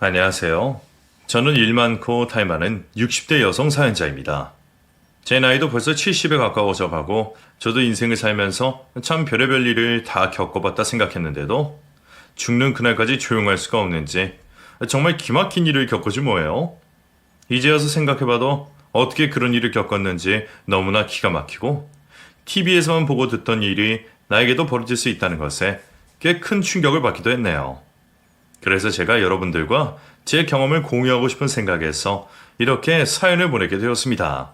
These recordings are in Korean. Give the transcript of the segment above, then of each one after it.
안녕하세요. 저는 일 많고 탈 많은 60대 여성 사연자입니다. 제 나이도 벌써 70에 가까워져 가고 저도 인생을 살면서 참 별의별 일을 다 겪어봤다 생각했는데도 죽는 그날까지 조용할 수가 없는지 정말 기막힌 일을 겪어지 뭐예요. 이제 와서 생각해봐도 어떻게 그런 일을 겪었는지 너무나 기가 막히고 TV에서만 보고 듣던 일이 나에게도 벌어질 수 있다는 것에 꽤 큰 충격을 받기도 했네요. 그래서 제가 여러분들과 제 경험을 공유하고 싶은 생각에서 이렇게 사연을 보내게 되었습니다.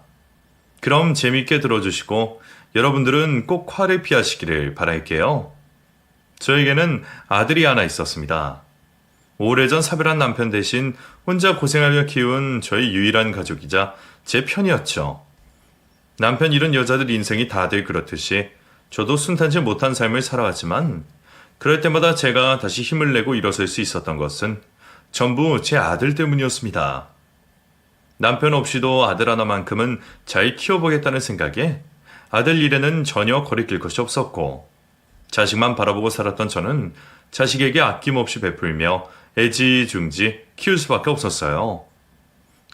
그럼 재미있게 들어주시고 여러분들은 꼭 화를 피하시기를 바랄게요. 저에게는 아들이 하나 있었습니다. 오래전 사별한 남편 대신 혼자 고생하며 키운 저의 유일한 가족이자 제 편이었죠. 남편 이런 여자들 인생이 다들 그렇듯이 저도 순탄치 못한 삶을 살아왔지만 그럴 때마다 제가 다시 힘을 내고 일어설 수 있었던 것은 전부 제 아들 때문이었습니다. 남편 없이도 아들 하나만큼은 잘 키워보겠다는 생각에 아들 일에는 전혀 거리낄 것이 없었고 자식만 바라보고 살았던 저는 자식에게 아낌없이 베풀며 애지중지 키울 수밖에 없었어요.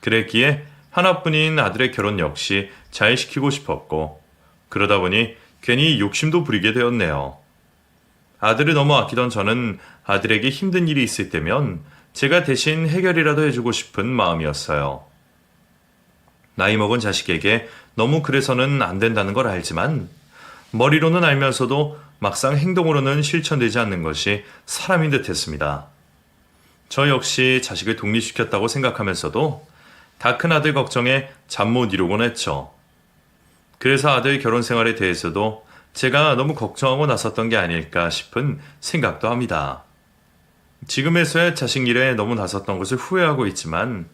그랬기에 하나뿐인 아들의 결혼 역시 잘 시키고 싶었고 그러다 보니 괜히 욕심도 부리게 되었네요. 아들을 너무 아끼던 저는 아들에게 힘든 일이 있을 때면 제가 대신 해결이라도 해주고 싶은 마음이었어요. 나이 먹은 자식에게 너무 그래서는 안 된다는 걸 알지만 머리로는 알면서도 막상 행동으로는 실천되지 않는 것이 사람인 듯 했습니다. 저 역시 자식을 독립시켰다고 생각하면서도 다 큰 아들 걱정에 잠 못 이루곤 했죠. 그래서 아들 결혼 생활에 대해서도 제가 너무 걱정하고 나섰던 게 아닐까 싶은 생각도 합니다. 지금에서야 자식 일에 너무 나섰던 것을 후회하고 있지만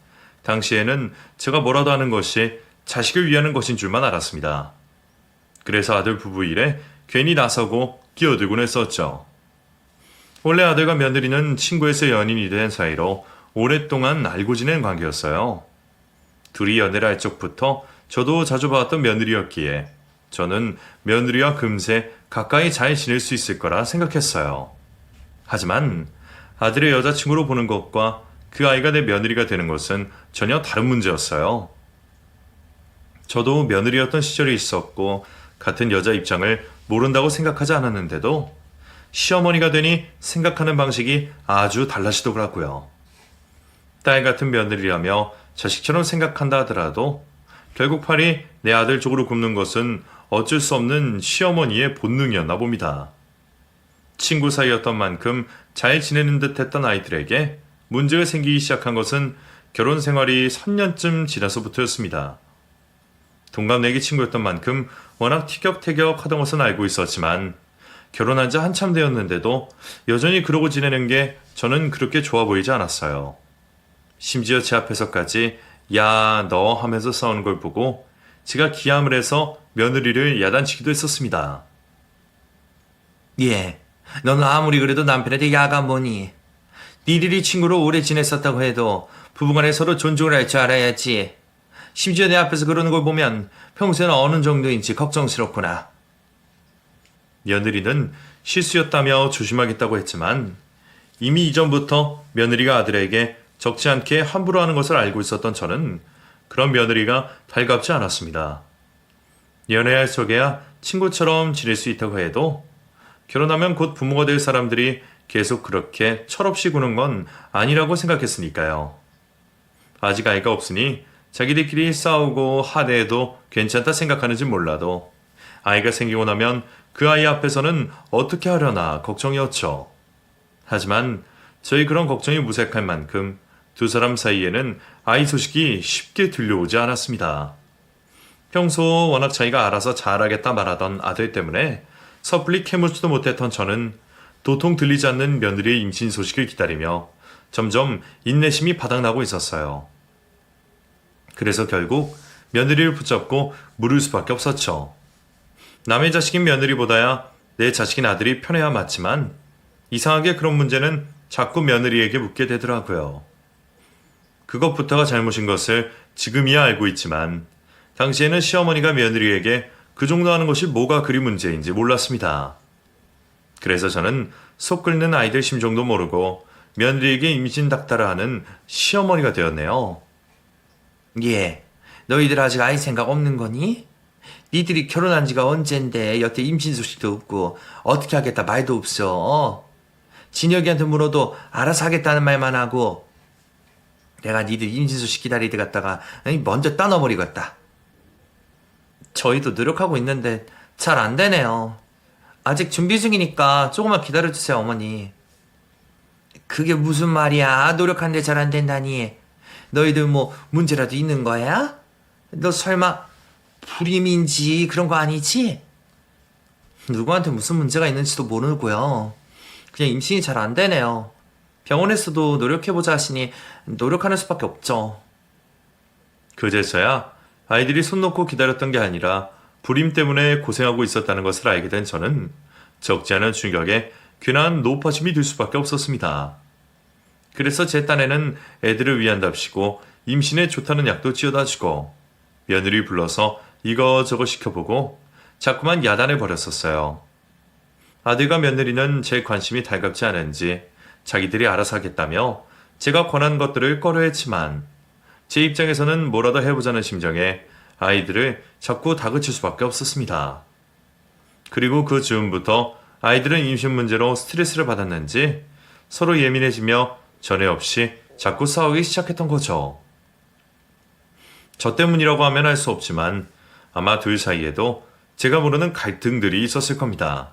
당시에는 제가 뭐라도 하는 것이 자식을 위하는 것인 줄만 알았습니다. 그래서 아들 부부 일에 괜히 나서고 끼어들곤 했었죠. 원래 아들과 며느리는 친구에서 연인이 된 사이로 오랫동안 알고 지낸 관계였어요. 둘이 연애를 할 적부터 저도 자주 봤던 며느리였기에 저는 며느리와 금세 가까이 잘 지낼 수 있을 거라 생각했어요. 하지만 아들의 여자친구로 보는 것과 그 아이가 내 며느리가 되는 것은 전혀 다른 문제였어요. 저도 며느리였던 시절이 있었고 같은 여자 입장을 모른다고 생각하지 않았는데도 시어머니가 되니 생각하는 방식이 아주 달라지더라고요. 딸 같은 며느리라며 자식처럼 생각한다 하더라도 결국 팔이 내 아들 쪽으로 굽는 것은 어쩔 수 없는 시어머니의 본능이었나 봅니다. 친구 사이였던 만큼 잘 지내는 듯 했던 아이들에게 문제가 생기기 시작한 것은 결혼 생활이 3년쯤 지나서부터였습니다. 동갑내기 친구였던 만큼 워낙 티격태격 하던 것은 알고 있었지만 결혼한 지 한참 되었는데도 여전히 그러고 지내는 게 저는 그렇게 좋아 보이지 않았어요. 심지어 제 앞에서까지 야, 너 하면서 싸우는 걸 보고 제가 기함을 해서 며느리를 야단치기도 했었습니다. 예, 넌 아무리 그래도 남편한테 야가 뭐니? 니들이 친구로 오래 지냈었다고 해도 부부간에 서로 존중을 할 줄 알아야지. 심지어 내 앞에서 그러는 걸 보면 평소에는 어느 정도인지 걱정스럽구나. 며느리는 실수였다며 조심하겠다고 했지만 이미 이전부터 며느리가 아들에게 적지 않게 함부로 하는 것을 알고 있었던 저는 그런 며느리가 달갑지 않았습니다. 연애할 적에야 친구처럼 지낼 수 있다고 해도 결혼하면 곧 부모가 될 사람들이 계속 그렇게 철없이 구는 건 아니라고 생각했으니까요. 아직 아이가 없으니 자기들끼리 싸우고 하대해도 괜찮다 생각하는지 몰라도 아이가 생기고 나면 그 아이 앞에서는 어떻게 하려나 걱정이었죠. 하지만 저희 그런 걱정이 무색할 만큼 두 사람 사이에는 아이 소식이 쉽게 들려오지 않았습니다. 평소 워낙 자기가 알아서 잘하겠다 말하던 아들 때문에 섣불리 캐묻지도 못했던 저는 도통 들리지 않는 며느리의 임신 소식을 기다리며 점점 인내심이 바닥나고 있었어요. 그래서 결국 며느리를 붙잡고 물을 수밖에 없었죠. 남의 자식인 며느리보다야 내 자식인 아들이 편해야 맞지만 이상하게 그런 문제는 자꾸 며느리에게 묻게 되더라고요. 그것부터가 잘못인 것을 지금이야 알고 있지만 당시에는 시어머니가 며느리에게 그 정도 하는 것이 뭐가 그리 문제인지 몰랐습니다. 그래서 저는 속 끓는 아이들 심정도 모르고 며느리에게 임신 닥달을 하는 시어머니가 되었네요. 예, 너희들 아직 아이 생각 없는 거니? 니들이 결혼한 지가 언젠데 여태 임신 소식도 없고 어떻게 하겠다 말도 없어. 진혁이한테 물어도 알아서 하겠다는 말만 하고 내가 니들 임신 소식 기다리다 갔다가 먼저 따눠버리겠다. 저희도 노력하고 있는데 잘 안 되네요. 아직 준비 중이니까 조금만 기다려주세요, 어머니. 그게 무슨 말이야? 노력하는데 잘 안 된다니. 너희들 뭐 문제라도 있는 거야? 너 설마 불임인지 그런 거 아니지? 누구한테 무슨 문제가 있는지도 모르고요. 그냥 임신이 잘 안 되네요. 병원에서도 노력해보자 하시니 노력하는 수밖에 없죠. 그제서야 아이들이 손 놓고 기다렸던 게 아니라 불임 때문에 고생하고 있었다는 것을 알게 된 저는 적지 않은 충격에 괜한 높아짐이 들 수밖에 없었습니다. 그래서 제 딴에는 애들을 위한답시고 임신에 좋다는 약도 찌어다 주고 며느리 불러서 이거저거 시켜보고 자꾸만 야단을 벌였었어요. 아들과 며느리는 제 관심이 달갑지 않은지 자기들이 알아서 하겠다며 제가 권한 것들을 꺼려했지만 제 입장에서는 뭐라도 해보자는 심정에 아이들을 자꾸 다그칠 수밖에 없었습니다. 그리고 그 즈음부터 아이들은 임신 문제로 스트레스를 받았는지 서로 예민해지며 전에 없이 자꾸 싸우기 시작했던 거죠. 저 때문이라고 하면 알 수 없지만 아마 둘 사이에도 제가 모르는 갈등들이 있었을 겁니다.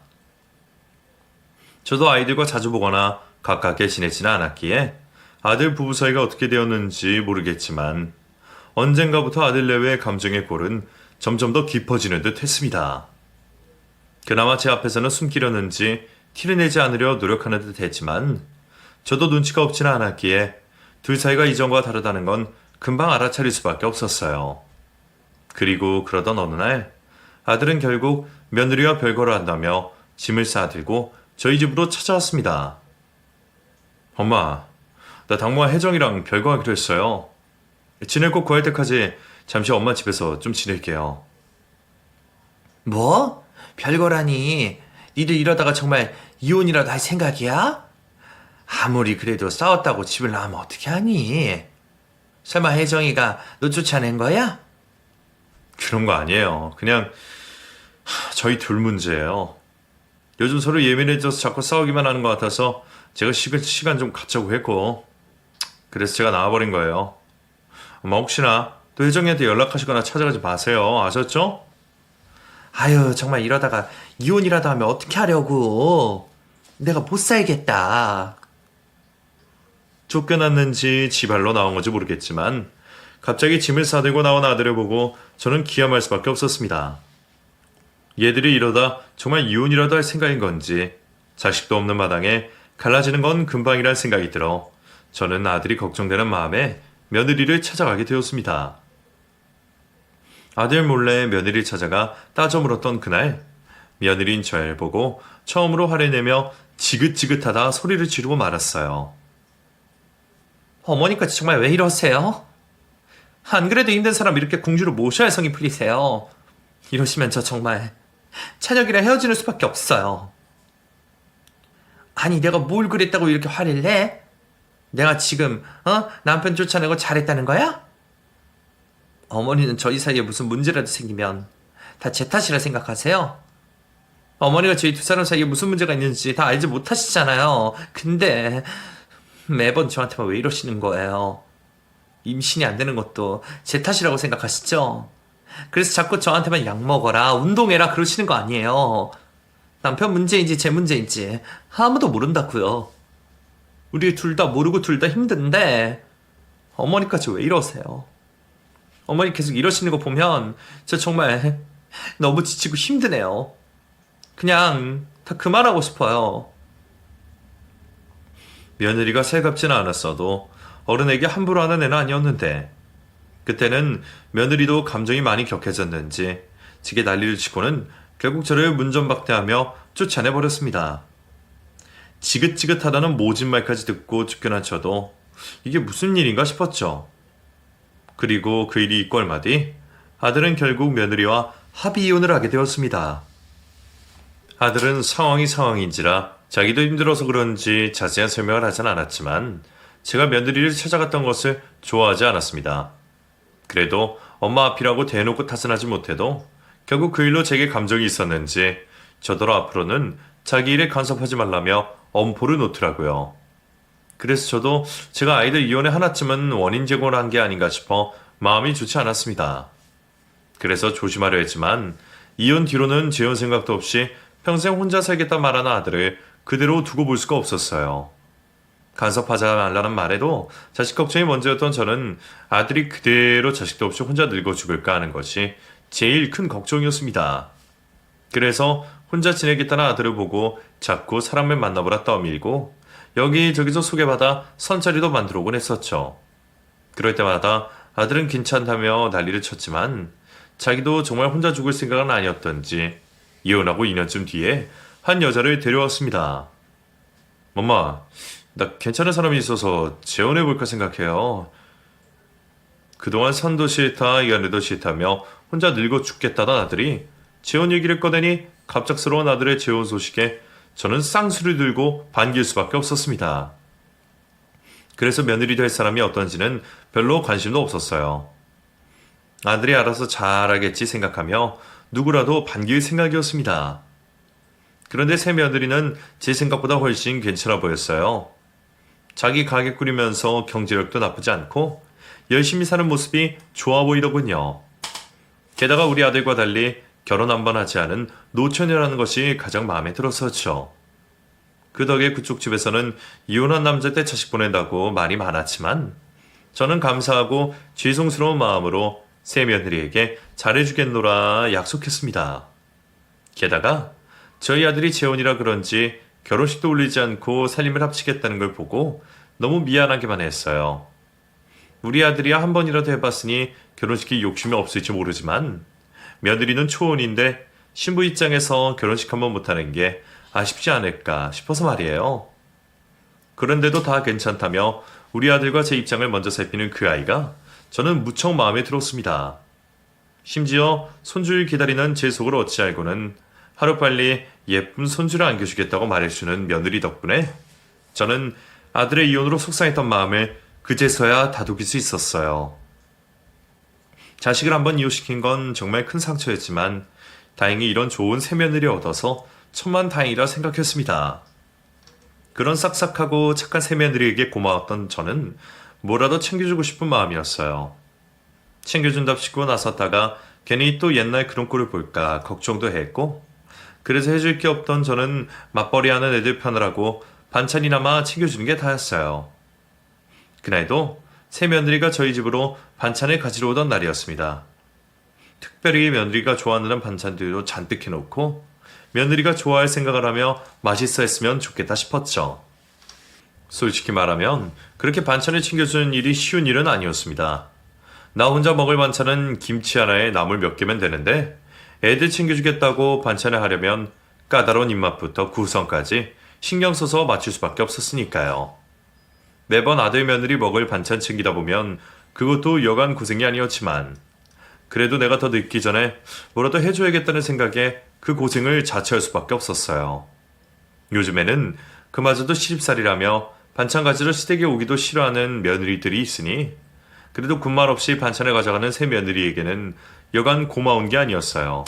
저도 아이들과 자주 보거나 가깝게 지내지는 않았기에 아들 부부 사이가 어떻게 되었는지 모르겠지만 언젠가부터 아들 내외의 감정의 골은 점점 더 깊어지는 듯 했습니다. 그나마 제 앞에서는 숨기려는지 티를 내지 않으려 노력하는 듯 했지만 저도 눈치가 없지는 않았기에 둘 사이가 이전과 다르다는 건 금방 알아차릴 수밖에 없었어요. 그리고 그러던 어느 날 아들은 결국 며느리와 별거를 한다며 짐을 싸들고 저희 집으로 찾아왔습니다. 엄마, 나 당무와 혜정이랑 별거하기로 했어요. 지낼 곳 구할 때까지 잠시 엄마 집에서 좀 지낼게요. 뭐? 별거라니. 니들 이러다가 정말 이혼이라도 할 생각이야? 아무리 그래도 싸웠다고 집을 나가면 어떻게 하니? 설마 혜정이가 너 쫓아낸 거야? 그런 거 아니에요. 그냥 저희 둘 문제예요. 요즘 서로 예민해져서 자꾸 싸우기만 하는 것 같아서 제가 시간 좀 갖자고 했고 그래서 제가 나와버린 거예요. 엄마 혹시나 또 혜정이한테 연락하시거나 찾아가지 마세요. 아셨죠? 아유, 정말 이러다가 이혼이라도 하면 어떻게 하려고. 내가 못 살겠다. 쫓겨났는지 지발로 나온 건지 모르겠지만 갑자기 짐을 싸들고 나온 아들을 보고 저는 기함할 수밖에 없었습니다. 얘들이 이러다 정말 이혼이라도 할 생각인 건지 자식도 없는 마당에 갈라지는 건 금방이란 생각이 들어 저는 아들이 걱정되는 마음에 며느리를 찾아가게 되었습니다. 아들 몰래 며느리를 찾아가 따져 물었던 그날 며느리인 저를 보고 처음으로 화를 내며 지긋지긋하다 소리를 지르고 말았어요. 어머니까지 정말 왜 이러세요? 안 그래도 힘든 사람 이렇게 궁주로 모셔야 성이 풀리세요. 이러시면 저 정말 찬혁이랑 헤어지는 수밖에 없어요. 아니, 내가 뭘 그랬다고 이렇게 화를 내? 내가 지금 남편 쫓아내고 잘했다는 거야? 어머니는 저희 사이에 무슨 문제라도 생기면 다 제 탓이라 생각하세요? 어머니가 저희 두 사람 사이에 무슨 문제가 있는지 다 알지 못하시잖아요. 근데 매번 저한테만 왜 이러시는 거예요? 임신이 안 되는 것도 제 탓이라고 생각하시죠? 그래서 자꾸 저한테만 약 먹어라, 운동해라 그러시는 거 아니에요. 남편 문제인지 제 문제인지 아무도 모른다고요. 우리 둘 다 모르고 둘 다 힘든데 어머니까지 왜 이러세요? 어머니 계속 이러시는 거 보면 저 정말 너무 지치고 힘드네요. 그냥 다 그만하고 싶어요. 며느리가 살갑지는 않았어도 어른에게 함부로 하는 애는 아니었는데 그때는 며느리도 감정이 많이 격해졌는지 지게 난리를 치고는 결국 저를 문전박대하며 쫓아내버렸습니다. 지긋지긋하다는 모진 말까지 듣고 쫓겨난 저도 이게 무슨 일인가 싶었죠. 그리고 그 일이 있고 얼마 뒤 아들은 결국 며느리와 합의 이혼을 하게 되었습니다. 아들은 상황이 상황인지라 자기도 힘들어서 그런지 자세한 설명을 하진 않았지만 제가 며느리를 찾아갔던 것을 좋아하지 않았습니다. 그래도 엄마 앞이라고 대놓고 탓은 하지 못해도 결국 그 일로 제게 감정이 있었는지 저더러 앞으로는 자기 일에 간섭하지 말라며 엄포를 놓더라고요. 그래서 저도 제가 아이들 이혼에 하나쯤은 원인 제공을 한 게 아닌가 싶어 마음이 좋지 않았습니다. 그래서 조심하려 했지만 이혼 뒤로는 재혼 생각도 없이 평생 혼자 살겠다 말하는 아들을 그대로 두고 볼 수가 없었어요. 간섭하지 말라는 말에도 자식 걱정이 먼저였던 저는 아들이 그대로 자식도 없이 혼자 늙어 죽을까 하는 것이 제일 큰 걱정이었습니다. 그래서 혼자 지내겠다는 아들을 보고 자꾸 사람을 만나보라 떠밀고 여기저기서 소개받아 선자리도 만들어 오곤 했었죠. 그럴 때마다 아들은 괜찮다며 난리를 쳤지만 자기도 정말 혼자 죽을 생각은 아니었던지 이혼하고 2년쯤 뒤에 한 여자를 데려왔습니다. 엄마, 나 괜찮은 사람이 있어서 재혼해볼까 생각해요. 그동안 산도 싫다, 연애도 싫다며 혼자 늙어 죽겠다던 아들이 재혼 얘기를 꺼내니 갑작스러운 아들의 재혼 소식에 저는 쌍수를 들고 반길 수밖에 없었습니다. 그래서 며느리 될 사람이 어떤지는 별로 관심도 없었어요. 아들이 알아서 잘하겠지 생각하며 누구라도 반길 생각이었습니다. 그런데 새 며느리는 제 생각보다 훨씬 괜찮아 보였어요. 자기 가게 꾸리면서 경제력도 나쁘지 않고 열심히 사는 모습이 좋아 보이더군요. 게다가 우리 아들과 달리 결혼 한 번 하지 않은 노처녀라는 것이 가장 마음에 들었었죠. 그 덕에 그쪽 집에서는 이혼한 남자한테 자식 보낸다고 말이 많았지만 저는 감사하고 죄송스러운 마음으로 새 며느리에게 잘해주겠노라 약속했습니다. 게다가 저희 아들이 재혼이라 그런지 결혼식도 올리지 않고 살림을 합치겠다는 걸 보고 너무 미안하기만 했어요. 우리 아들이야 한 번이라도 해봤으니 결혼식이 욕심이 없을지 모르지만 며느리는 초혼인데 신부 입장에서 결혼식 한 번 못하는 게 아쉽지 않을까 싶어서 말이에요. 그런데도 다 괜찮다며 우리 아들과 제 입장을 먼저 살피는 그 아이가 저는 무척 마음에 들었습니다. 심지어 손주를 기다리는 제 속을 어찌 알고는 하루빨리 예쁜 손주를 안겨주겠다고 말해주는 며느리 덕분에 저는 아들의 이혼으로 속상했던 마음을 그제서야 다독일 수 있었어요. 자식을 한번 이혼시킨 건 정말 큰 상처였지만 다행히 이런 좋은 새며느리 얻어서 천만다행이라 생각했습니다. 그런 싹싹하고 착한 새며느리에게 고마웠던 저는 뭐라도 챙겨주고 싶은 마음이었어요. 챙겨준답시고 나섰다가 괜히 또 옛날 그런 꼴을 볼까 걱정도 했고 그래서 해줄 게 없던 저는 맞벌이하는 애들 편을 반찬이나마 챙겨주는 게 다였어요. 그날도 새 며느리가 저희 집으로 반찬을 가지러 오던 날이었습니다. 특별히 며느리가 좋아하는 반찬들도 잔뜩 해놓고 며느리가 좋아할 생각을 하며 맛있어 했으면 좋겠다 싶었죠. 솔직히 말하면 그렇게 반찬을 챙겨주는 일이 쉬운 일은 아니었습니다. 나 혼자 먹을 반찬은 김치 하나에 나물 몇 개면 되는데 애들 챙겨주겠다고 반찬을 하려면 까다로운 입맛부터 구성까지 신경 써서 맞출 수밖에 없었으니까요. 매번 아들 며느리 먹을 반찬 챙기다 보면 그것도 여간 고생이 아니었지만 그래도 내가 더 늙기 전에 뭐라도 해줘야겠다는 생각에 그 고생을 자처할 수밖에 없었어요. 요즘에는 그마저도 시집살이라며 반찬 가지러 시댁에 오기도 싫어하는 며느리들이 있으니 그래도 군말 없이 반찬을 가져가는 새 며느리에게는 여간 고마운 게 아니었어요.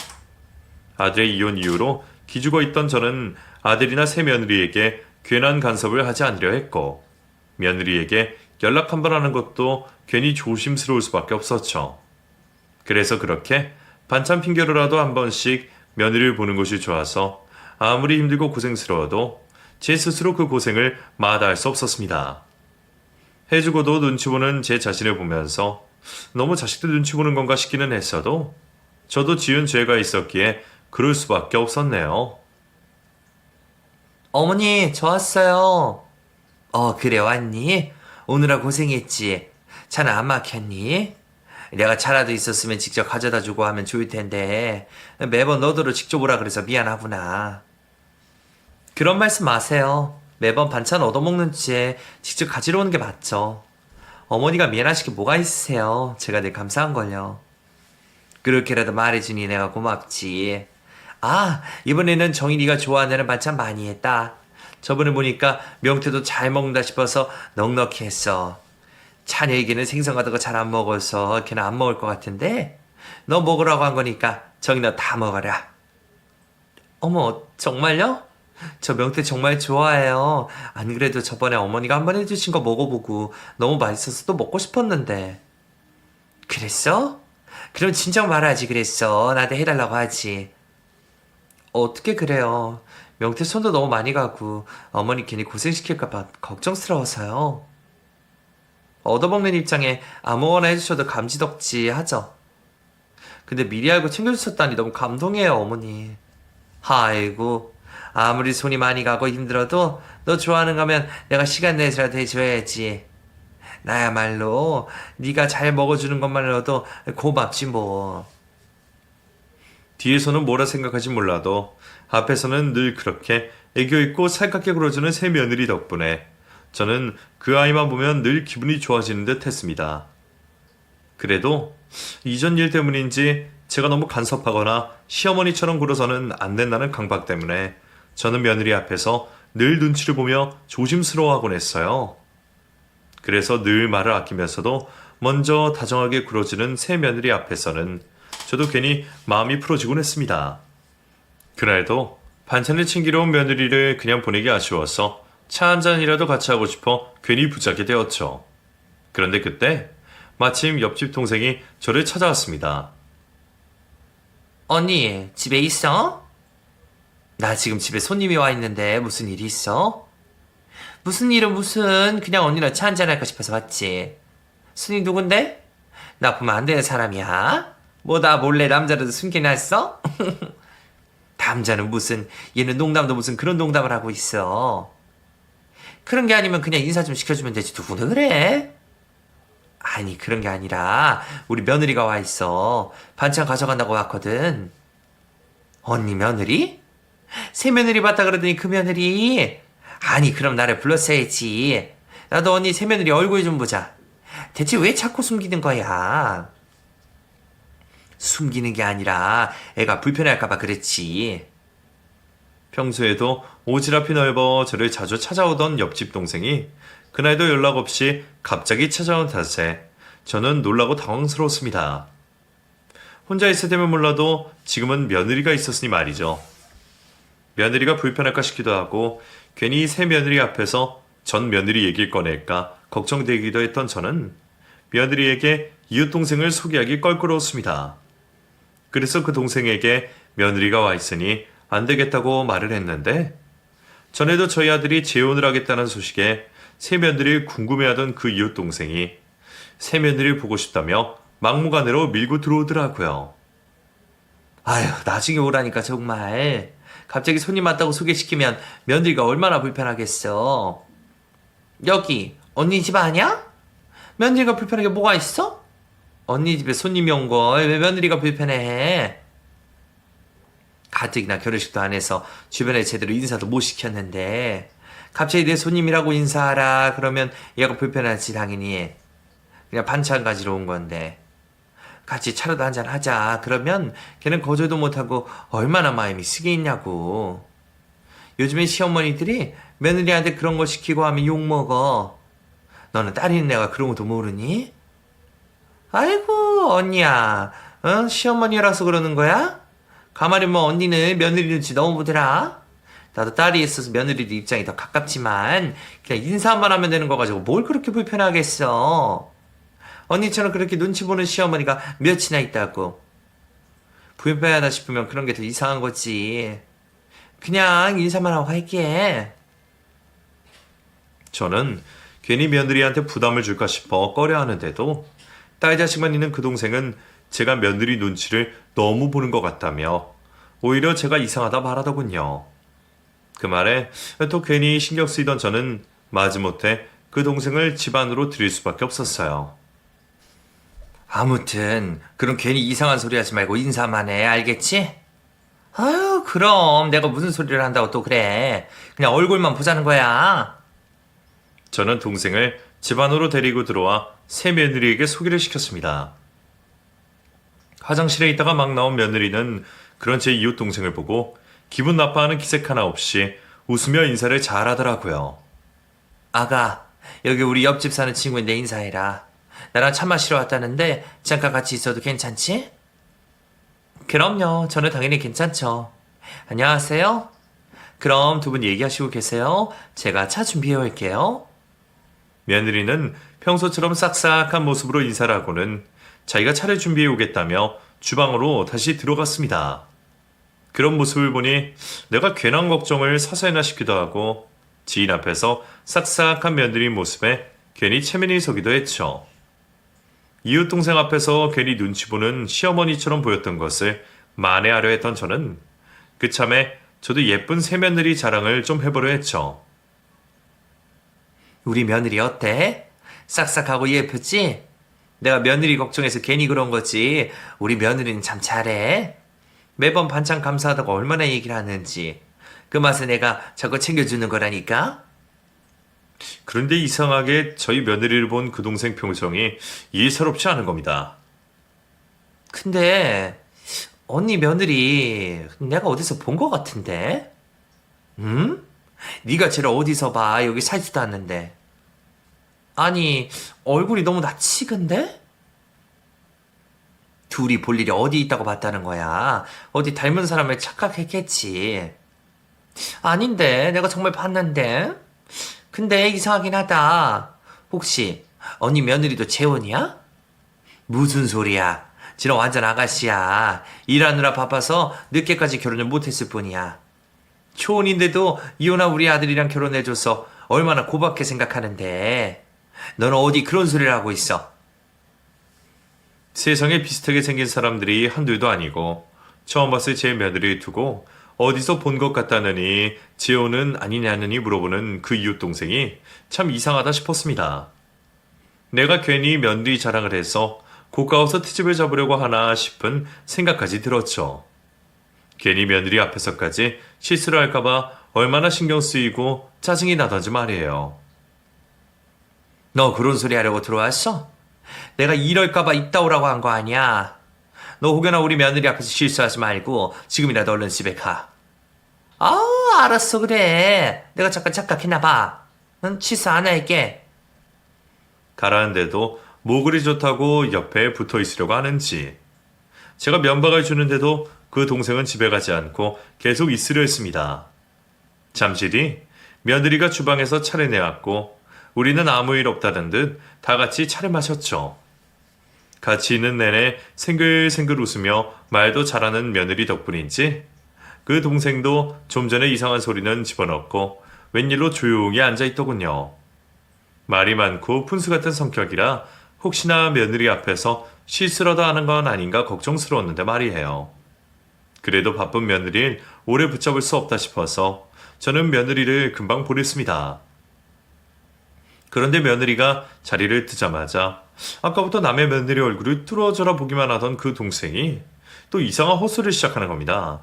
아들의 이혼 이후로 기죽어 있던 저는 아들이나 새 며느리에게 괜한 간섭을 하지 않으려 했고 며느리에게 연락 한 번 하는 것도 괜히 조심스러울 수밖에 없었죠. 그래서 그렇게 반찬 핑계로라도 한 번씩 며느리를 보는 것이 좋아서 아무리 힘들고 고생스러워도 제 스스로 그 고생을 마다할 수 없었습니다. 해주고도 눈치 보는 제 자신을 보면서 너무 자식들 눈치 보는 건가 싶기는 했어도 저도 지은 죄가 있었기에 그럴 수밖에 없었네요. 어머니, 저 왔어요. 그래 왔니? 오느라 고생했지. 차는 안 막혔니? 내가 차라도 있었으면 직접 가져다 주고 하면 좋을 텐데 매번 너더러 직접 오라 그래서 미안하구나. 그런 말씀 마세요. 매번 반찬 얻어먹는 채 직접 가지러 오는 게 맞죠. 어머니가 미안하실 게 뭐가 있으세요. 제가 늘 감사한걸요. 그렇게라도 말해주니 내가 고맙지. 이번에는 정인이가 좋아하는 반찬 많이 했다. 저번에 보니까 명태도 잘 먹는다 싶어서 넉넉히 했어. 찬혁에게는 생선 같은 거 잘 안 먹어서 걔는 안 먹을 것 같은데 너 먹으라고 한 거니까 저기 너 다 먹어라. 어머, 정말요? 저 명태 정말 좋아해요. 안 그래도 저번에 어머니가 한 번 해주신 거 먹어보고 너무 맛있어서 또 먹고 싶었는데. 그랬어? 그럼 진작 말하지 그랬어. 나한테 해달라고 하지. 어떻게 그래요. 명태 손도 너무 많이 가고 어머니 괜히 고생시킬까봐 걱정스러워서요. 얻어먹는 입장에 아무거나 해주셔도 감지덕지 하죠. 근데 미리 알고 챙겨주셨다니 너무 감동해요, 어머니. 아이고, 아무리 손이 많이 가고 힘들어도 너 좋아하는 거면 내가 시간 내서라도 해줘야지. 나야말로 네가 잘 먹어주는 것만으로도 고맙지 뭐. 뒤에서는 뭐라 생각하지 몰라도 앞에서는 늘 그렇게 애교 있고 살갑게 굴어주는 새 며느리 덕분에 저는 그 아이만 보면 늘 기분이 좋아지는 듯 했습니다. 그래도 이전 일 때문인지 제가 너무 간섭하거나 시어머니처럼 굴어서는 안 된다는 강박 때문에 저는 며느리 앞에서 늘 눈치를 보며 조심스러워하곤 했어요. 그래서 늘 말을 아끼면서도 먼저 다정하게 굴어주는 새 며느리 앞에서는 저도 괜히 마음이 풀어지곤 했습니다. 그날도 반찬을 챙기러 온 며느리를 그냥 보내기 아쉬워서 차 한잔이라도 같이 하고 싶어 괜히 붙잡게 되었죠. 그런데 그때 마침 옆집 동생이 저를 찾아왔습니다. 언니, 집에 있어? 나 지금 집에 손님이 와 있는데 무슨 일이 있어? 무슨 일은 무슨, 그냥 언니랑 차 한잔 할까 싶어서 왔지. 손님 누군데? 나 보면 안 되는 사람이야? 뭐 나 몰래 남자라도 숨겨놨어? 남자는 무슨, 얘는 농담도 무슨 그런 농담을 하고 있어. 그런 게 아니면 그냥 인사 좀 시켜주면 되지. 누구나 그래? 아니, 그런 게 아니라 우리 며느리가 와 있어. 반찬 가져간다고 왔거든. 언니 며느리? 새 며느리 봤다 그러더니 그 며느리. 아니, 그럼 나를 불렀어야지. 나도 언니 새 며느리 얼굴 좀 보자. 대체 왜 자꾸 숨기는 거야? 숨기는 게 아니라 애가 불편해할까봐 그랬지. 평소에도 오지랖이 넓어 저를 자주 찾아오던 옆집 동생이 그날도 연락 없이 갑자기 찾아온 탓에 저는 놀라고 당황스러웠습니다. 혼자 있을 때면 몰라도 지금은 며느리가 있었으니 말이죠. 며느리가 불편할까 싶기도 하고 괜히 새 며느리 앞에서 전 며느리 얘기를 꺼낼까 걱정되기도 했던 저는 며느리에게 이웃 동생을 소개하기 껄끄러웠습니다. 그래서 그 동생에게 며느리가 와 있으니 안 되겠다고 말을 했는데 전에도 저희 아들이 재혼을 하겠다는 소식에 새 며느리를 궁금해하던 그 이웃 동생이 새 며느리를 보고 싶다며 막무가내로 밀고 들어오더라고요. 아휴, 나중에 오라니까 정말. 갑자기 손님 왔다고 소개시키면 며느리가 얼마나 불편하겠어. 여기 언니 집 아니야? 며느리가 불편한 게 뭐가 있어? 언니 집에 손님이 온 걸 왜 며느리가 불편해? 가뜩이나 결혼식도 안 해서 주변에 제대로 인사도 못 시켰는데 갑자기 내 손님이라고 인사하라 그러면 얘가 불편하지 당연히. 그냥 반찬 가지러 온 건데 같이 차라도 한잔 하자 그러면 걔는 거절도 못하고 얼마나 마음이 쓰겠냐고. 요즘엔 시어머니들이 며느리한테 그런 거 시키고 하면 욕먹어. 너는 딸 있는 애가 그런 것도 모르니? 아이고 언니야, 어? 시어머니라서 그러는 거야? 가만히 뭐 언니는 며느리 눈치 너무 보더라. 나도 딸이 있어서 며느리 입장이 더 가깝지만 그냥 인사만 하면 되는 거 가지고 뭘 그렇게 불편하겠어. 언니처럼 그렇게 눈치 보는 시어머니가 몇이나 있다고. 불편하다 싶으면 그런 게 더 이상한 거지. 그냥 인사만 하고 갈게. 저는 괜히 며느리한테 부담을 줄까 싶어 꺼려하는데도 딸 자식만 있는 그 동생은 제가 며느리 눈치를 너무 보는 것 같다며 오히려 제가 이상하다 말하더군요. 그 말에 또 괜히 신경 쓰이던 저는 마지못해 그 동생을 집 안으로 들일 수밖에 없었어요. 아무튼 그럼 괜히 이상한 소리 하지 말고 인사만 해. 알겠지? 아유, 그럼 내가 무슨 소리를 한다고 또 그래. 그냥 얼굴만 보자는 거야. 저는 동생을 집 안으로 데리고 들어와 새 며느리에게 소개를 시켰습니다. 화장실에 있다가 막 나온 며느리는 그런 제 이웃 동생을 보고 기분 나빠하는 기색 하나 없이 웃으며 인사를 잘하더라고요. 아가, 여기 우리 옆집 사는 친구인데 인사해라. 나랑 차 마시러 왔다는데 잠깐 같이 있어도 괜찮지? 그럼요. 저는 당연히 괜찮죠. 안녕하세요. 그럼 두 분 얘기하시고 계세요. 제가 차 준비해 올게요. 며느리는 평소처럼 싹싹한 모습으로 인사를 하고는 자기가 차를 준비해 오겠다며 주방으로 다시 들어갔습니다. 그런 모습을 보니 내가 괜한 걱정을 사서 했나 싶기도 하고 지인 앞에서 싹싹한 며느리 모습에 괜히 체면이 서기도 했죠. 이웃 동생 앞에서 괜히 눈치 보는 시어머니처럼 보였던 것을 만회하려 했던 저는 그참에 저도 예쁜 새며느리 자랑을 좀 해보려 했죠. 우리 며느리 어때? 싹싹하고 예쁘지? 내가 며느리 걱정해서 괜히 그런 거지. 우리 며느리는 참 잘해. 매번 반찬 감사하다고 얼마나 얘기를 하는지. 그 맛에 내가 자꾸 챙겨주는 거라니까? 그런데 이상하게 저희 며느리를 본 그 동생 표정이 예사롭지 않은 겁니다. 근데 언니 며느리 내가 어디서 본 것 같은데? 응? 네가 쟤를 어디서 봐? 여기 살지도 않는데. 아니 얼굴이 너무 낯익은데? 둘이 볼 일이 어디 있다고 봤다는 거야. 어디 닮은 사람을 착각했겠지. 아닌데 내가 정말 봤는데. 근데 이상하긴 하다. 혹시 언니 며느리도 재혼이야? 무슨 소리야. 지는 완전 아가씨야. 일하느라 바빠서 늦게까지 결혼을 못했을 뿐이야. 초혼인데도 이혼한 우리 아들이랑 결혼해줘서 얼마나 고맙게 생각하는데. 너는 어디 그런 소리를 하고 있어. 세상에 비슷하게 생긴 사람들이 한둘도 아니고 처음 봤을 제 며느리를 두고 어디서 본 것 같다느니 재혼은 아니냐느니 물어보는 그 이웃 동생이 참 이상하다 싶었습니다. 내가 괜히 며느리 자랑을 해서 고가워서 트집을 잡으려고 하나 싶은 생각까지 들었죠. 괜히 며느리 앞에서까지 실수를 할까봐 얼마나 신경 쓰이고 짜증이 나던지 말이에요. 너 그런 소리 하려고 들어왔어? 내가 이럴까봐 이따 오라고 한 거 아니야. 너 혹여나 우리 며느리 앞에서 실수하지 말고 지금이라도 얼른 집에 가. 알았어 그래. 내가 잠깐 착각했나 봐. 넌 취소 안 할게. 가라는데도 뭐 그리 좋다고 옆에 붙어 있으려고 하는지. 제가 면박을 주는데도 그 동생은 집에 가지 않고 계속 있으려 했습니다. 잠시 뒤 며느리가 주방에서 차를 내왔고 우리는 아무 일 없다는 듯 다 같이 차를 마셨죠. 같이 있는 내내 생글생글 웃으며 말도 잘하는 며느리 덕분인지 그 동생도 좀 전에 이상한 소리는 집어넣고 웬일로 조용히 앉아있더군요. 말이 많고 푼수 같은 성격이라 혹시나 며느리 앞에서 실수라도 하는 건 아닌가 걱정스러웠는데 말이에요. 그래도 바쁜 며느리를 오래 붙잡을 수 없다 싶어서 저는 며느리를 금방 보냈습니다. 그런데 며느리가 자리를 뜨자마자 아까부터 남의 며느리 얼굴을 뚫어져라 보기만 하던 그 동생이 또 이상한 헛소리를 시작하는 겁니다.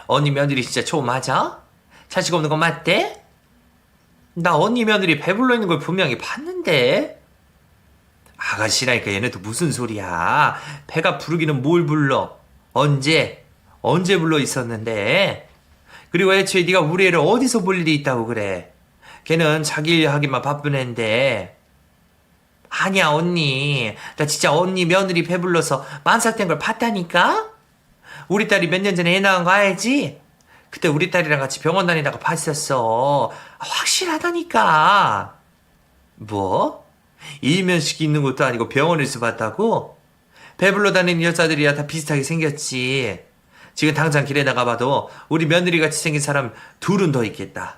언니 며느리 진짜 초 맞아? 자식 없는 거 맞대? 나 언니 며느리 배불러 있는 걸 분명히 봤는데. 아가씨라니까 얘네 또 무슨 소리야. 배가 부르기는 뭘 불러. 언제 불러 있었는데. 그리고 애초에 네가 우리 애를 어디서 볼 일이 있다고 그래. 걔는 자기 일 하기만 바쁜 애인데. 아니야 언니. 나 진짜 언니 며느리 배불러서 만삭된 걸 봤다니까. 우리 딸이 몇 년 전에 애 낳은 거 알지? 그때 우리 딸이랑 같이 병원 다니다가 봤었어. 확실하다니까. 뭐? 일면식 있는 것도 아니고 병원에서 봤다고? 배불러 다니는 여자들이야 다 비슷하게 생겼지. 지금 당장 길에 나가봐도 우리 며느리 같이 생긴 사람 둘은 더 있겠다.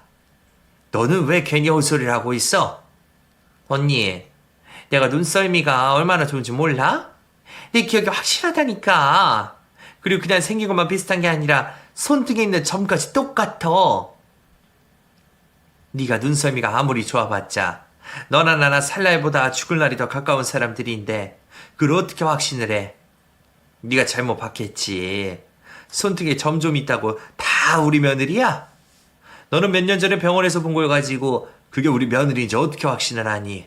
너는 왜 괜히 헛소리를 하고 있어? 언니, 내가 눈썰미가 얼마나 좋은지 몰라? 내 기억이 확실하다니까. 그리고 그냥 생긴 것만 비슷한 게 아니라 손등에 있는 점까지 똑같아. 네가 눈썰미가 아무리 좋아봤자 너나 나나 살 날보다 죽을 날이 더 가까운 사람들인데 그걸 어떻게 확신을 해? 네가 잘못 봤겠지. 손등에 점 좀 있다고 다 우리 며느리야? 너는 몇 년 전에 병원에서 본 걸 가지고 그게 우리 며느리인지 어떻게 확신을 하니?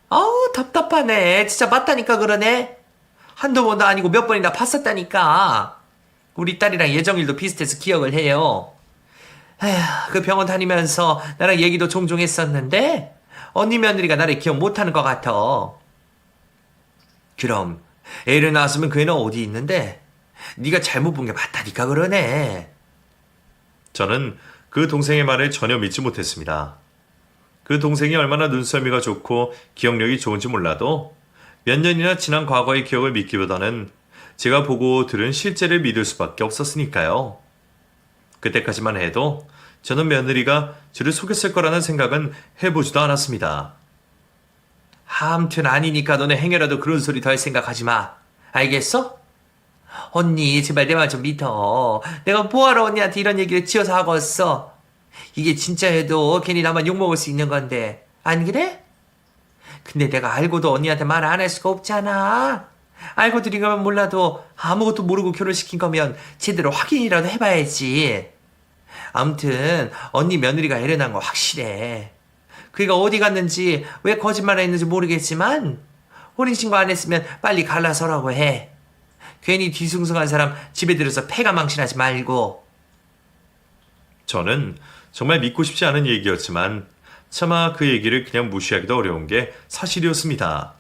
아우 답답하네. 진짜 맞다니까 그러네. 한두 번도 아니고 몇 번이나 봤었다니까. 우리 딸이랑 예정일도 비슷해서 기억을 해요. 에휴, 그 병원 다니면서 나랑 얘기도 종종 했었는데 언니 며느리가 나를 기억 못하는 것 같아. 그럼 애를 낳았으면 그 애는 어디 있는데? 네가 잘못 본 게 맞다니까 그러네. 저는 그 동생의 말을 전혀 믿지 못했습니다. 그 동생이 얼마나 눈썰미가 좋고 기억력이 좋은지 몰라도 몇 년이나 지난 과거의 기억을 믿기보다는 제가 보고 들은 실제를 믿을 수밖에 없었으니까요. 그때까지만 해도 저는 며느리가 저를 속였을 거라는 생각은 해보지도 않았습니다. 아무튼 아니니까 너네 행여라도 그런 소리 더 할 생각하지 마. 알겠어? 언니 제발 내 말 좀 믿어. 내가 뭐하러 언니한테 이런 얘기를 지어서 하겠어. 이게 진짜 해도 괜히 나만 욕먹을 수 있는 건데 안 그래? 근데 내가 알고도 언니한테 말 안 할 수가 없잖아. 알고 들인 거면 몰라도 아무것도 모르고 결혼시킨 거면 제대로 확인이라도 해봐야지. 아무튼 언니 며느리가 애를 낳은 거 확실해. 그이가 어디 갔는지 왜 거짓말을 했는지 모르겠지만 혼인신고 안 했으면 빨리 갈라서라고 해. 괜히 뒤숭숭한 사람 집에 들여서 패가 망신하지 말고. 저는 정말 믿고 싶지 않은 얘기였지만 차마 그 얘기를 그냥 무시하기도 어려운 게 사실이었습니다.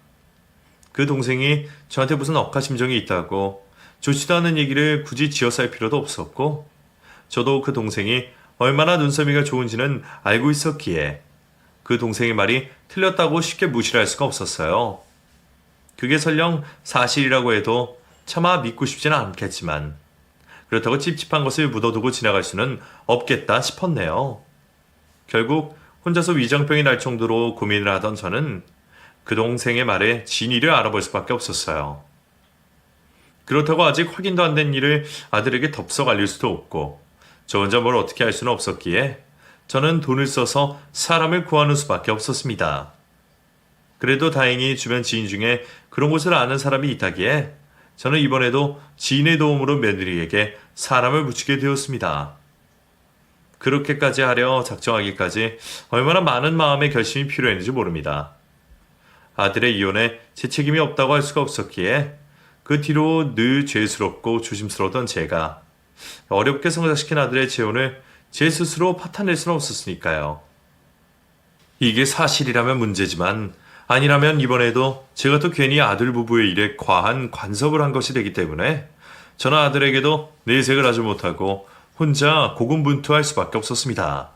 그 동생이 저한테 무슨 억하심정이 있다고 좋지도 않은 얘기를 굳이 지어서 할 필요도 없었고 저도 그 동생이 얼마나 눈썰미가 좋은지는 알고 있었기에 그 동생의 말이 틀렸다고 쉽게 무시를 할 수가 없었어요. 그게 설령 사실이라고 해도 차마 믿고 싶지는 않겠지만 그렇다고 찝찝한 것을 묻어두고 지나갈 수는 없겠다 싶었네요. 결국 혼자서 위장병이 날 정도로 고민을 하던 저는 그 동생의 말에 진위를 알아볼 수밖에 없었어요. 그렇다고 아직 확인도 안 된 일을 아들에게 덥석 알릴 수도 없고 저 혼자 뭘 어떻게 할 수는 없었기에 저는 돈을 써서 사람을 구하는 수밖에 없었습니다. 그래도 다행히 주변 지인 중에 그런 곳을 아는 사람이 있다기에 저는 이번에도 지인의 도움으로 며느리에게 사람을 붙이게 되었습니다. 그렇게까지 하려 작정하기까지 얼마나 많은 마음의 결심이 필요했는지 모릅니다. 아들의 이혼에 제 책임이 없다고 할 수가 없었기에 그 뒤로 늘 죄스럽고 조심스러웠던 제가 어렵게 성장시킨 아들의 재혼을 제 스스로 파탄낼 수는 없었으니까요. 이게 사실이라면 문제지만 아니라면 이번에도 제가 또 괜히 아들 부부의 일에 과한 간섭을 한 것이 되기 때문에 저는 아들에게도 내색을 하지 못하고 혼자 고군분투할 수밖에 없었습니다.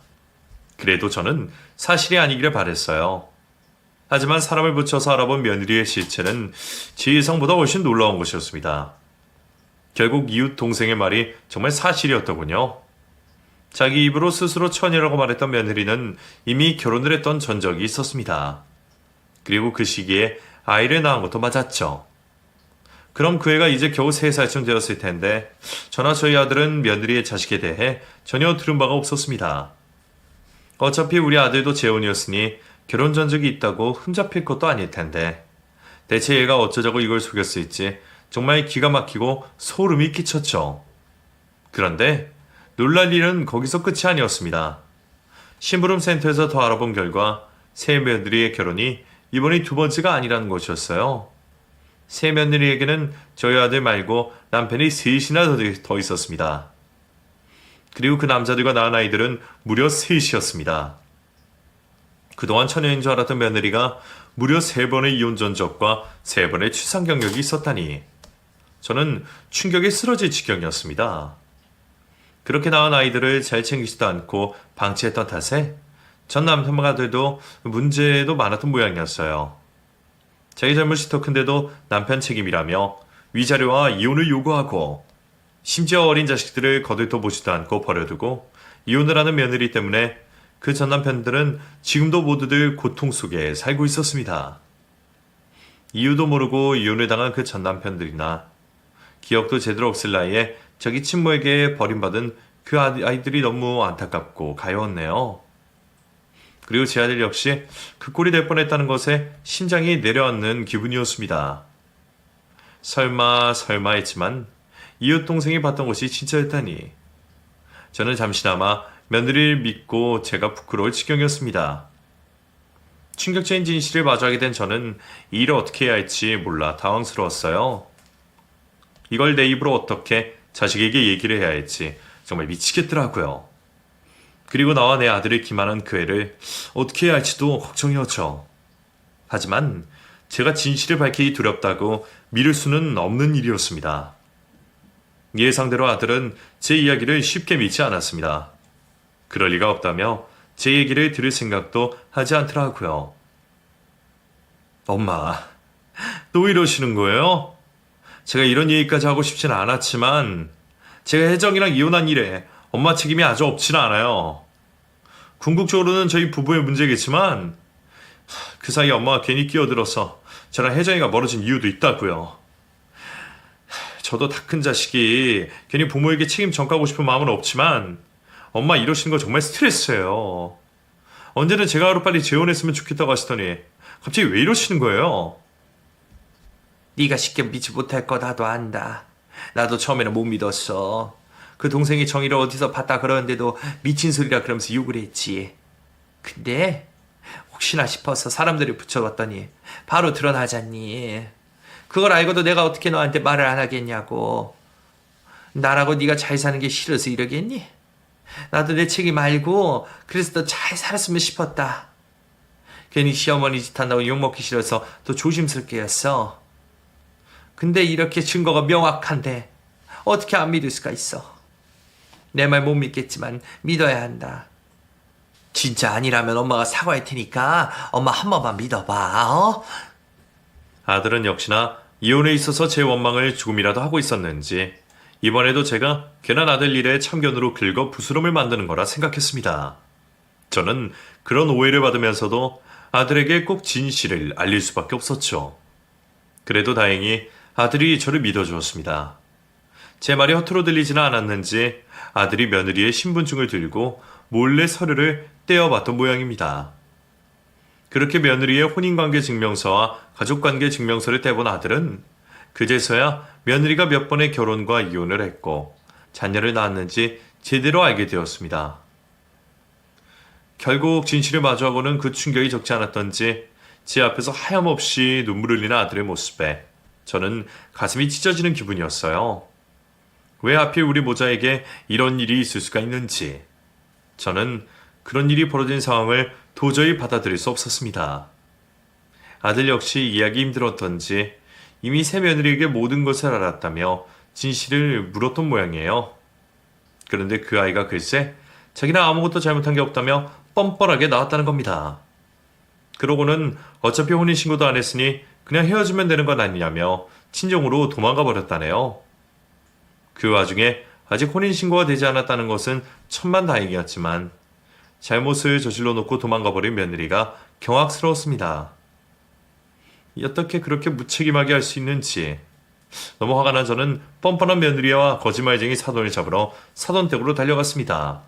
그래도 저는 사실이 아니기를 바랬어요. 하지만 사람을 붙여서 알아본 며느리의 실체는 제 예상보다 훨씬 놀라운 것이었습니다. 결국 이웃 동생의 말이 정말 사실이었더군요. 자기 입으로 스스로 처녀라고 말했던 며느리는 이미 결혼을 했던 전적이 있었습니다. 그리고 그 시기에 아이를 낳은 것도 맞았죠. 그럼 그 애가 이제 겨우 3살쯤 되었을 텐데 저나 저희 아들은 며느리의 자식에 대해 전혀 들은 바가 없었습니다. 어차피 우리 아들도 재혼이었으니 결혼 전적이 있다고 흠잡힐 것도 아닐 텐데 대체 얘가 어쩌자고 이걸 속였을지 정말 기가 막히고 소름이 끼쳤죠. 그런데 놀랄 일은 거기서 끝이 아니었습니다. 심부름센터에서 더 알아본 결과 새 며느리의 결혼이 이번이 두 번째가 아니라는 것이었어요. 새 며느리에게는 저희 아들 말고 남편이 셋이나 더 있었습니다. 그리고 그 남자들과 낳은 아이들은 무려 셋이었습니다. 그동안 처녀인 줄 알았던 며느리가 무려 3번의 이혼 전적과 3번의 출산 경력이 있었다니 저는 충격에 쓰러질 지경이었습니다. 그렇게 낳은 아이들을 잘 챙기지도 않고 방치했던 탓에 전 남편과 아들도 문제도 많았던 모양이었어요. 자기 잘못이 더 큰데도 남편 책임이라며 위자료와 이혼을 요구하고 심지어 어린 자식들을 거들떠보지도 않고 버려두고 이혼을 하는 며느리 때문에 그 전 남편들은 지금도 모두들 고통 속에 살고 있었습니다. 이유도 모르고 이혼을 당한 그 전 남편들이나 기억도 제대로 없을 나이에 자기 친모에게 버림받은 그 아이들이 너무 안타깝고 가여웠네요. 그리고 제 아들 역시 그 꼴이 될 뻔했다는 것에 심장이 내려앉는 기분이었습니다. 설마 했지만 이웃 동생이 봤던 것이 진짜였다니. 저는 잠시나마 며느리를 믿고 제가 부끄러울 지경이었습니다. 충격적인 진실을 마주하게 된 저는 이 일을 어떻게 해야 할지 몰라 당황스러웠어요. 이걸 내 입으로 어떻게 자식에게 얘기를 해야 할지 정말 미치겠더라고요. 그리고 나와 내 아들이 기만한 그 애를 어떻게 해야 할지도 걱정이었죠. 하지만 제가 진실을 밝히기 두렵다고 미룰 수는 없는 일이었습니다. 예상대로 아들은 제 이야기를 쉽게 믿지 않았습니다. 그럴 리가 없다며 제 얘기를 들을 생각도 하지 않더라고요. 엄마, 또 이러시는 거예요? 제가 이런 얘기까지 하고 싶진 않았지만 제가 혜정이랑 이혼한 일에 엄마 책임이 아주 없지는 않아요. 궁극적으로는 저희 부부의 문제겠지만 그 사이에 엄마가 괜히 끼어들어서 저랑 혜정이가 멀어진 이유도 있다고요. 저도 다 큰 자식이 괜히 부모에게 책임 전가하고 싶은 마음은 없지만 엄마 이러시는 거 정말 스트레스예요. 언제는 제가 하루빨리 재혼했으면 좋겠다고 하시더니 갑자기 왜 이러시는 거예요? 네가 쉽게 믿지 못할 거 나도 안다. 나도 처음에는 못 믿었어. 그 동생이 정의를 어디서 봤다 그러는데도 미친 소리라 그러면서 욕을 했지. 근데 혹시나 싶어서 사람들이 붙여봤더니 바로 드러나잖니. 그걸 알고도 내가 어떻게 너한테 말을 안 하겠냐고. 나라고 네가 잘 사는 게 싫어서 이러겠니? 나도 내 책임 알고 그래서 더 잘 살았으면 싶었다. 괜히 시어머니 짓 한다고 욕먹기 싫어서 더 조심스럽게 했어. 근데 이렇게 증거가 명확한데 어떻게 안 믿을 수가 있어. 내 말 못 믿겠지만 믿어야 한다. 진짜 아니라면 엄마가 사과할 테니까 엄마 한 번만 믿어봐. 어? 아들은 역시나 이혼에 있어서 제 원망을 조금이라도 하고 있었는지 이번에도 제가 괜한 아들 일에 참견으로 긁어 부스럼을 만드는 거라 생각했습니다. 저는 그런 오해를 받으면서도 아들에게 꼭 진실을 알릴 수밖에 없었죠. 그래도 다행히 아들이 저를 믿어주었습니다. 제 말이 허투루 들리지는 않았는지 아들이 며느리의 신분증을 들고 몰래 서류를 떼어봤던 모양입니다. 그렇게 며느리의 혼인관계 증명서와 가족관계 증명서를 떼본 아들은 그제서야 며느리가 몇 번의 결혼과 이혼을 했고 자녀를 낳았는지 제대로 알게 되었습니다. 결국 진실을 마주하고는 그 충격이 적지 않았던지 제 앞에서 하염없이 눈물 흘리는 아들의 모습에 저는 가슴이 찢어지는 기분이었어요. 왜 하필 우리 모자에게 이런 일이 있을 수가 있는지 저는 그런 일이 벌어진 상황을 도저히 받아들일 수 없었습니다. 아들 역시 이해하기 힘들었던지 이미 새 며느리에게 모든 것을 알았다며 진실을 물었던 모양이에요. 그런데 그 아이가 글쎄 자기는 아무것도 잘못한 게 없다며 뻔뻔하게 나왔다는 겁니다. 그러고는 어차피 혼인신고도 안 했으니 그냥 헤어지면 되는 건 아니냐며 친정으로 도망가 버렸다네요. 그 와중에 아직 혼인신고가 되지 않았다는 것은 천만다행이었지만 잘못을 저질러 놓고 도망가 버린 며느리가 경악스러웠습니다. 어떻게 그렇게 무책임하게 할 수 있는지 너무 화가 난 저는 뻔뻔한 며느리와 거짓말쟁이 사돈을 잡으러 사돈댁으로 달려갔습니다.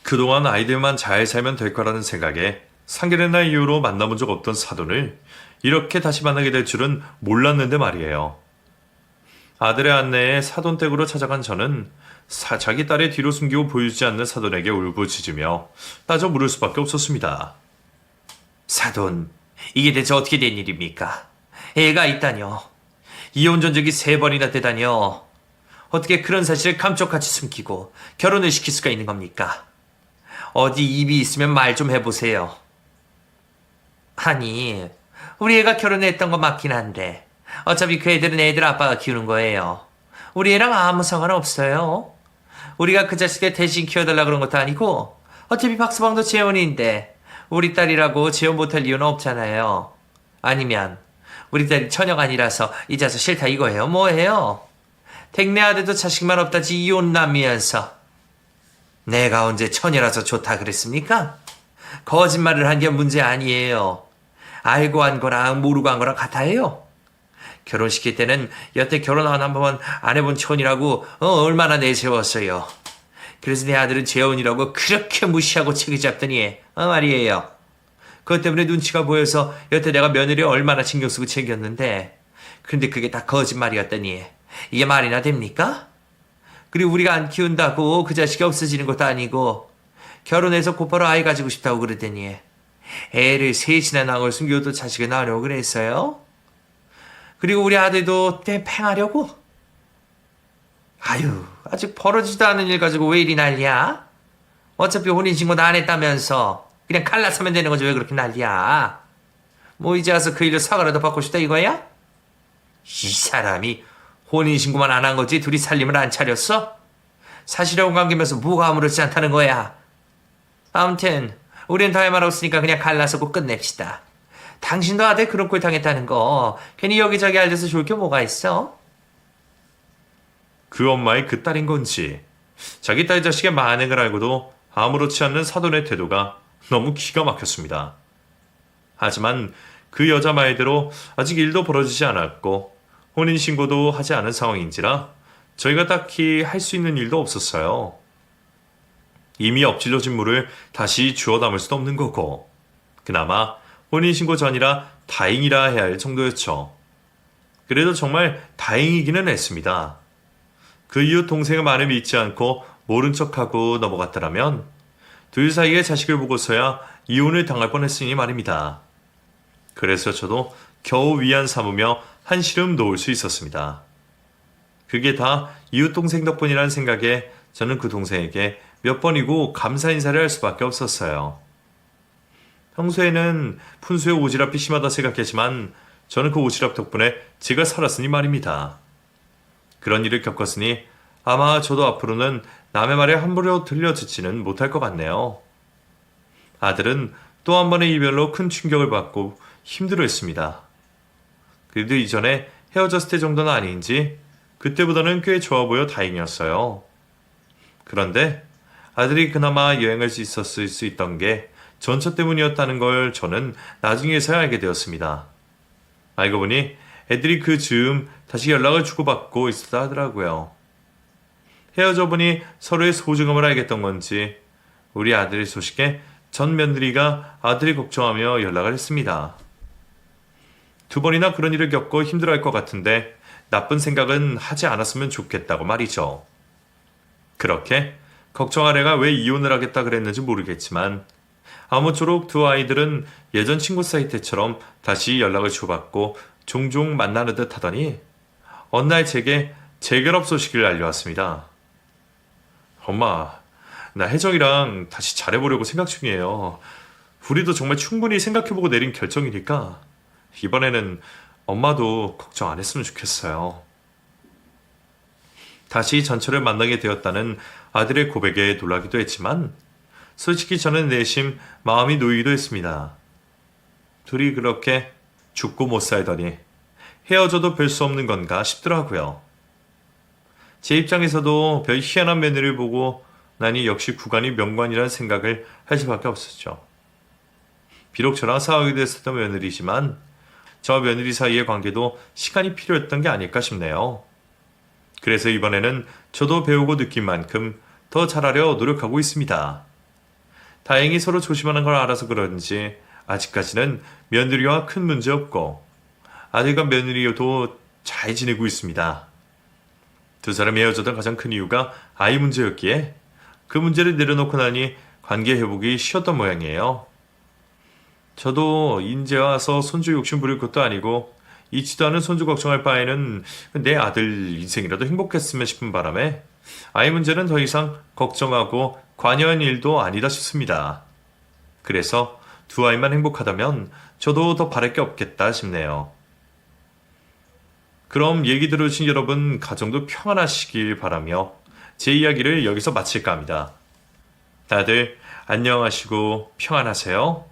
그동안 아이들만 잘 살면 될 거라는 생각에 상견례 날 이후로 만나본 적 없던 사돈을 이렇게 다시 만나게 될 줄은 몰랐는데 말이에요. 아들의 안내에 사돈댁으로 찾아간 저는 자기 딸의 뒤로 숨기고 보여주지 않는 사돈에게 울부짖으며 따져 물을 수밖에 없었습니다. 사돈, 이게 대체 어떻게 된 일입니까? 애가 있다뇨. 이혼 전적이 3번이나 되다뇨. 어떻게 그런 사실을 감쪽같이 숨기고 결혼을 시킬 수가 있는 겁니까? 어디 입이 있으면 말 좀 해보세요. 아니, 우리 애가 결혼했던 거 맞긴 한데 어차피 그 애들은 애들 아빠가 키우는 거예요. 우리 애랑 아무 상관없어요. 우리가 그 자식을 대신 키워달라 그런 것도 아니고 어차피 박서방도 재혼인데 우리 딸이라고 재혼 못할 이유는 없잖아요. 아니면 우리 딸이 처녀가 아니라서 이자서 싫다 이거예요. 뭐예요? 댁내 아들도 자식만 없다지 이혼남이면서 내가 언제 처녀라서 좋다 그랬습니까? 거짓말을 한 게 문제 아니에요. 알고 한 거랑 모르고 한 거랑 같아요. 결혼시킬 때는 여태 결혼 한 번 안 해본 촌이라고 얼마나 내세웠어요. 그래서 내 아들은 재혼이라고 그렇게 무시하고 책을 잡더니 말이에요. 그것 때문에 눈치가 보여서 여태 내가 며느리 얼마나 신경 쓰고 챙겼는데 근데 그게 다 거짓말이었더니 이게 말이나 됩니까? 그리고 우리가 안 키운다고 그 자식이 없어지는 것도 아니고 결혼해서 곧바로 아이 가지고 싶다고 그러더니 애를 셋이나 낳은 걸 숨겨도 자식을 낳으려고 그랬어요? 그리고 우리 아들도 팽하려고? 아유, 아직 벌어지지도 않은 일 가지고 왜 이리 난리야? 어차피 혼인신고도 안 했다면서 그냥 갈라서면 되는 거지 왜 그렇게 난리야? 뭐 이제 와서 그 일로 사과라도 받고 싶다 이거야? 이 사람이 혼인신고만 안 한 거지 둘이 살림을 안 차렸어? 사실혼 관계면서 뭐가 아무렇지 않다는 거야. 아무튼 우린 더 할 말 없으니까 그냥 갈라서고 끝냅시다. 당신도 아들 그런 꼴 당했다는 거 괜히 여기저기 알려서 좋을 게 뭐가 있어? 그 엄마의 그 딸인 건지 자기 딸 자식의 만행을 알고도 아무렇지 않는 사돈의 태도가 너무 기가 막혔습니다. 하지만 그 여자 말대로 아직 일도 벌어지지 않았고 혼인신고도 하지 않은 상황인지라 저희가 딱히 할 수 있는 일도 없었어요. 이미 엎질러진 물을 다시 주워 담을 수도 없는 거고 그나마 혼인신고 전이라 다행이라 해야 할 정도였죠. 그래도 정말 다행이기는 했습니다. 그 이후 동생의 말을 믿지 않고 모른 척하고 넘어갔더라면 둘 사이의 자식을 보고서야 이혼을 당할 뻔했으니 말입니다. 그래서 저도 겨우 위안 삼으며 한시름 놓을 수 있었습니다. 그게 다 이웃 동생 덕분이라는 생각에 저는 그 동생에게 몇 번이고 감사 인사를 할 수밖에 없었어요. 평소에는 푼수의 오지랖이 심하다 생각했지만 저는 그 오지랖 덕분에 제가 살았으니 말입니다. 그런 일을 겪었으니 아마 저도 앞으로는 남의 말에 함부로 들려 듣지는 못할 것 같네요. 아들은 또 한 번의 이별로 큰 충격을 받고 힘들어했습니다. 그래도 이전에 헤어졌을 때 정도는 아닌지 그때보다는 꽤 좋아 보여 다행이었어요. 그런데 아들이 그나마 여행할 수 있었을 수 있던 게 전처 때문이었다는 걸 저는 나중에서야 알게 되었습니다. 알고 보니 애들이 그 즈음 다시 연락을 주고받고 있었다 하더라고요. 헤어져 보니 서로의 소중함을 알겠던 건지 우리 아들의 소식에 전 며느리가 아들이 걱정하며 연락을 했습니다. 두 번이나 그런 일을 겪고 힘들어할 것 같은데 나쁜 생각은 하지 않았으면 좋겠다고 말이죠. 그렇게 걱정하래가 왜 이혼을 하겠다 그랬는지 모르겠지만 아무쪼록 두 아이들은 예전 친구 사이 때처럼 다시 연락을 주고받고 종종 만나는 듯 하더니 어느 날 제게 재결합 소식을 알려왔습니다. 엄마, 나 혜정이랑 다시 잘해보려고 생각 중이에요. 우리도 정말 충분히 생각해보고 내린 결정이니까 이번에는 엄마도 걱정 안 했으면 좋겠어요. 다시 전철을 만나게 되었다는 아들의 고백에 놀라기도 했지만 솔직히 저는 내심 마음이 놓이기도 했습니다. 둘이 그렇게 죽고 못 살더니 헤어져도 별 수 없는 건가 싶더라고요. 제 입장에서도 별 희한한 며느리를 보고 나니 역시 구간이 명관이라는 생각을 할 수밖에 없었죠. 비록 저랑 싸우게 됐었던 며느리지만 저 며느리 사이의 관계도 시간이 필요했던 게 아닐까 싶네요. 그래서 이번에는 저도 배우고 느낀 만큼 더 잘하려 노력하고 있습니다. 다행히 서로 조심하는 걸 알아서 그런지 아직까지는 며느리와 큰 문제 없고 아들과 며느리도 잘 지내고 있습니다. 두 사람이 헤어졌던 가장 큰 이유가 아이 문제였기에 그 문제를 내려놓고 나니 관계 회복이 쉬웠던 모양이에요. 저도 인제 와서 손주 욕심 부릴 것도 아니고 잊지도 않은 손주 걱정할 바에는 내 아들 인생이라도 행복했으면 싶은 바람에 아이 문제는 더 이상 걱정하고 관여한 일도 아니다 싶습니다. 그래서 두 아이만 행복하다면 저도 더 바랄 게 없겠다 싶네요. 그럼 얘기 들으신 여러분 가정도 평안하시길 바라며 제 이야기를 여기서 마칠까 합니다. 다들 안녕하시고 평안하세요.